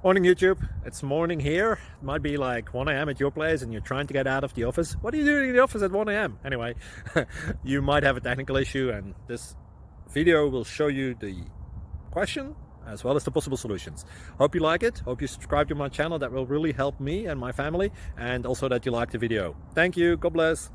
Morning YouTube, it's morning here. It might be like 1 a.m. at your place and you're trying to get out of the office. What are you doing in the office at 1 a.m.? Anyway, you might have a technical issue and this video will show you the question as well as the possible solutions. Hope you like it, hope you subscribe to my channel. That will really help me and my family, and also that you like the video. Thank you, God bless.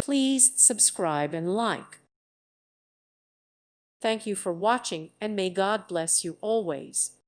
Please subscribe and like. Thank you for watching, and may God bless you always.